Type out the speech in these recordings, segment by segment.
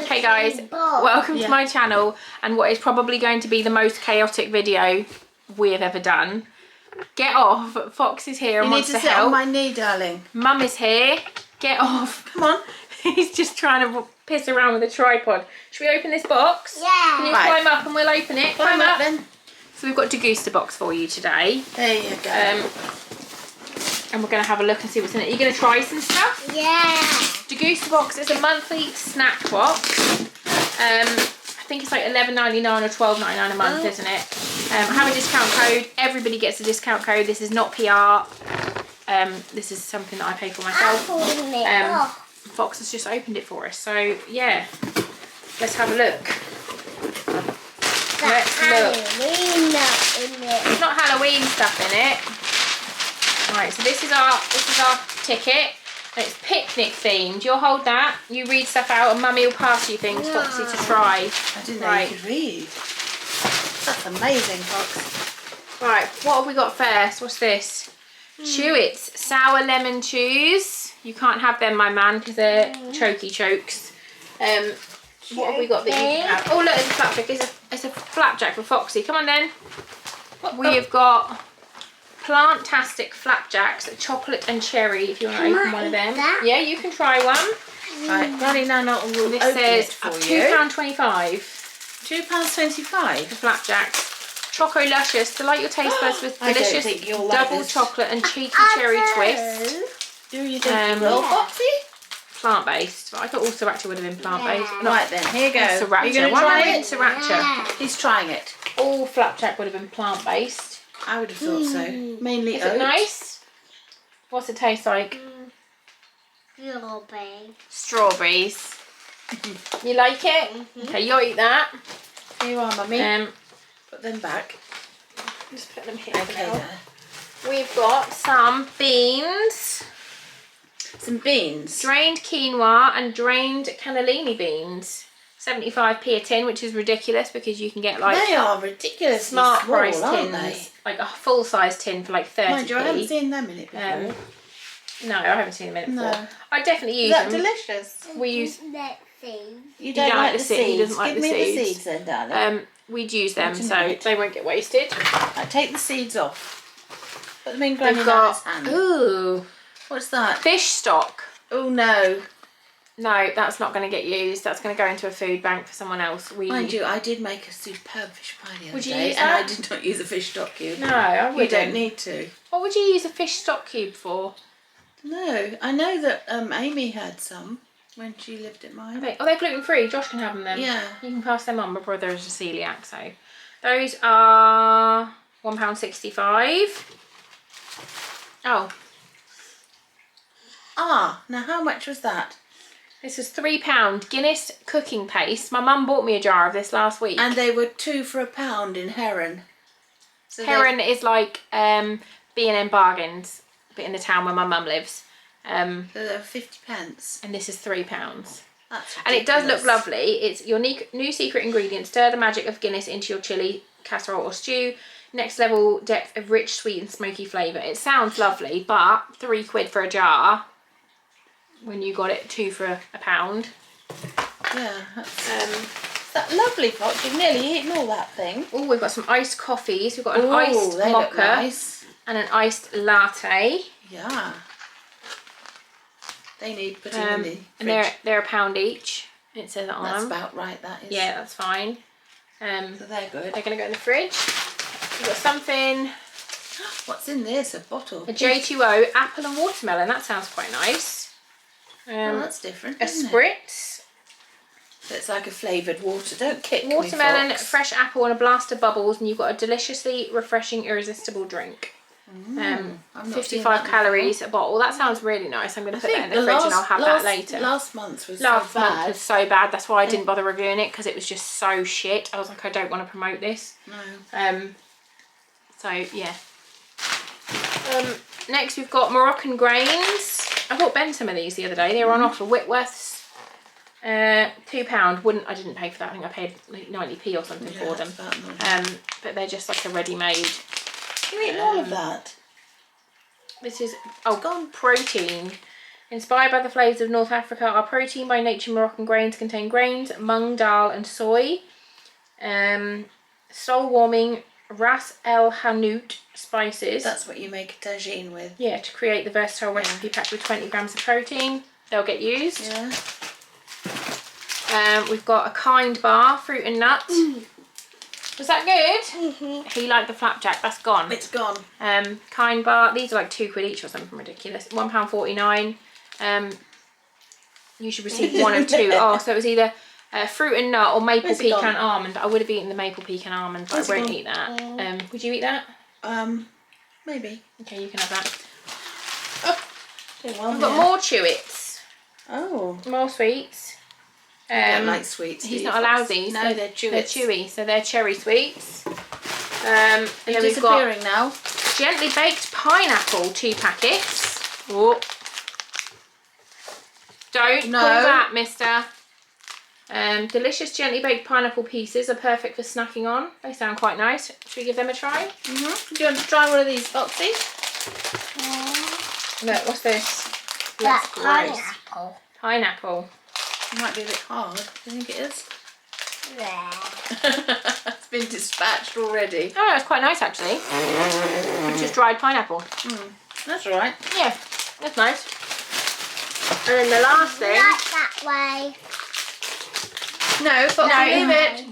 Hey guys, welcome to my channel and what is probably going to be the most chaotic video we have ever done. Get off. Fox is here and wants to help. You need to sit on my knee, darling. Mum is here. Get off. Come on. He's just trying to piss around with a tripod. Should we open this box? Yeah. Can you climb up and we'll open it? Climb up then. So we've got Degustabox for you today. There you go. And we're going to have a look and see what's in it. Are you going to try some stuff? Yeah. Degustabox is a monthly snack box. I think it's like $11.99 or $12.99 a month, isn't it? I have a discount code. Everybody gets a discount code. This is not PR. This is something that I pay for myself. Fox has just opened it for us. So, yeah. Let's have a look. Let's look. There's not Halloween stuff in it. Right, so this is our ticket. And it's picnic themed. You'll hold that. You read stuff out and Mummy will pass you things, Foxy, to try. I didn't know you could read. That's amazing, Fox. Right, what have we got first? What's this? Chew-Its. Sour lemon chews. You can't have them, my man, because they're choky chokes. What have we got that you can have? Oh, look, it's a flapjack. It's a flapjack for Foxy. Come on, then. We have got Plantastic flapjacks, chocolate and cherry. If you want to open one of them, yeah, you can try one. Right, Daddy, now This says £2.25. £2.25 for flapjacks. Choco Luscious, delight your taste buds with delicious double chocolate and cheeky cherry twist. Do you think you will, Foxy? Plant-based, but I thought also actually would have been plant-based. Right then, here you go. Sriracha. Are you going to try it? Sriracha. Yeah. He's trying it. All flapjack would have been plant-based. I would have thought so. Mainly Is oat. it nice? What's it taste like? Strawberries. You like it? Okay, you'll eat that. Here you are, Mummy. Put them back. Just put them here. Okay, now. there. We've got some beans. Some beans. Drained quinoa and drained cannellini beans. 75p a tin, which is ridiculous because you can get like They are ridiculously smart small, price aren't tins, like a full size tin for like 30p. Mind you, I haven't seen them in it before. No, I haven't seen them in it before. No. I definitely use Is that them. delicious? We use. You don't like the seeds? He doesn't like Give the me seeds. the seeds then, darling. We'd use them so Tonight. they won't get wasted. Right, take the seeds off. Put them in We've Granny got Nana's hand. ooh, What's that? fish stock. Oh no. No, that's not going to get used. That's going to go into a food bank for someone else. Mind you, I did make a superb fish pie the other Would you day, use and that? I did not use a fish stock cube. No, I You wouldn't. don't need to. What would you use a fish stock cube for? No, I know that Amy had some when she lived at mine. Oh, they're gluten free. Josh can have them then. Yeah. You can pass them on. My brother is a celiac, so those are £1.65. Oh, Ah, now how much was that? this was £3 Guinness cooking paste. My mum bought me a jar of this last week. And they were 2 for £1 in Heron. So Heron is like B&M bargains, but in the town where my mum lives. So they're 50p. And this is £3. That's ridiculous. And it does look lovely. It's your new secret ingredient. Stir the magic of Guinness into your chilli, casserole or stew. Next level depth of rich, sweet and smoky flavour. It sounds lovely, but £3 for a jar when you got it 2 for £1. Yeah, that's lovely, Fox. You've nearly eaten all that thing. Oh, we've got some iced coffees. We've got an iced they look mocha nice. and an iced latte. Yeah. They need putting in the fridge. And they're £1 each. It says that on That's them. about right, that is. Yeah, that's fine. So they're good. They're going to go in the fridge. We've got something, What's in this? A bottle? a J20 Apple and Watermelon. That sounds quite nice. Oh, that's different, A isn't it? spritz. So it's like a flavoured water. Don't kick me, Watermelon, Fox. fresh apple and a blast of bubbles, and you've got a deliciously refreshing, irresistible drink. I've not seen 55 that calories a bottle. That sounds really nice. I'm going to I put that in think the fridge and I'll have that later. Last month was Last so month bad. was so bad. That's why I didn't bother reviewing it because it was just so shit. I was like, I don't want to promote this. No. So yeah. Next we've got Moroccan Grains. I bought Ben some of these the other day. They were on offer. Whitworth's. £2. I didn't pay for that. I think I paid like 90p or something for them. But they're just like a ready-made. You eating all of that? This is protein. Inspired by the flavours of North Africa, our protein by nature Moroccan grains contain grains, mung, dal and soy. Soul warming Ras El Hanout spices. That's what you make a tagine with. Yeah, to create the versatile recipe packed with 20 grams of protein. They'll get used. Yeah. We've got a kind bar, fruit and nut. Was that good? He liked the flapjack, that's gone. It's gone. Kind bar, these are like £2 each or something ridiculous. £1.49. You should receive one of two. Oh, so it was either fruit and nut or maple pecan almond. I would have eaten the maple pecan almond, but I won't eat that. Would you eat that? Maybe. Okay, you can have that. We've got more Chewits. Oh. More sweets. I don't like sweets. He's not allowed these. No, they're Chewits. They're chewy, so they're cherry sweets. And They're then we've got disappearing now. gently baked pineapple, 2 packets. Oh. Don't pull that, mister. Delicious gently baked pineapple pieces are perfect for snacking on. They sound quite nice. Should we give them a try? Do you want to try one of these, Foxy? Look, what's this? That's gross. pineapple. Pineapple. It might be a bit hard. Do you think it is? Yeah. It's been dispatched already. Oh, that's quite nice actually. It's just dried pineapple. That's all right. Yeah, that's nice. And then the last thing. Like that way. No, Foxy, leave it.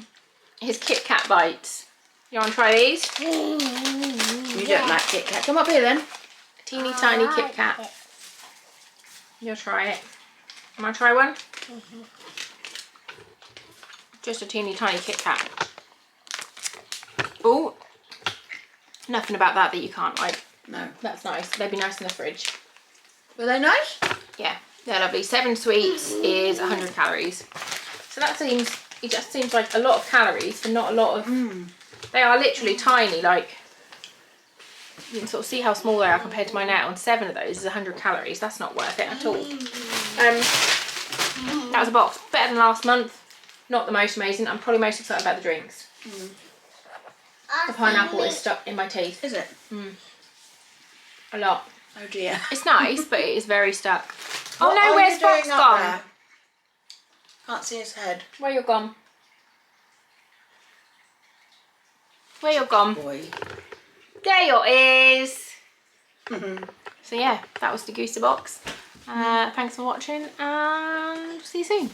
Is Kitkat Bites. You want to try these? You don't like Kit Kat. Come up here then. Teeny tiny Kit Kat. You'll try it. Am I try one? Just a teeny tiny Kit Kat. Oh, nothing about that you can't like. No. That's nice. They'd be nice in the fridge. Were they nice? Yeah, they're lovely. 7 sweets is 100 calories. So that seems, it just seems like a lot of calories for not a lot of, they are literally tiny, like, you can sort of see how small they are compared to my now, and 7 of those is 100 calories. That's not worth it at all. That was a box. Better than last month. Not the most amazing. I'm probably most excited about the drinks. The pineapple is stuck in my teeth. Is it? A lot. Oh dear. It's nice, but it is very stuck. Oh no, where's Fox gone? There? Can't see his head. Where you're gone? Where you're gone? Boy. There you is. So yeah, that was Degustabox. Thanks for watching and see you soon.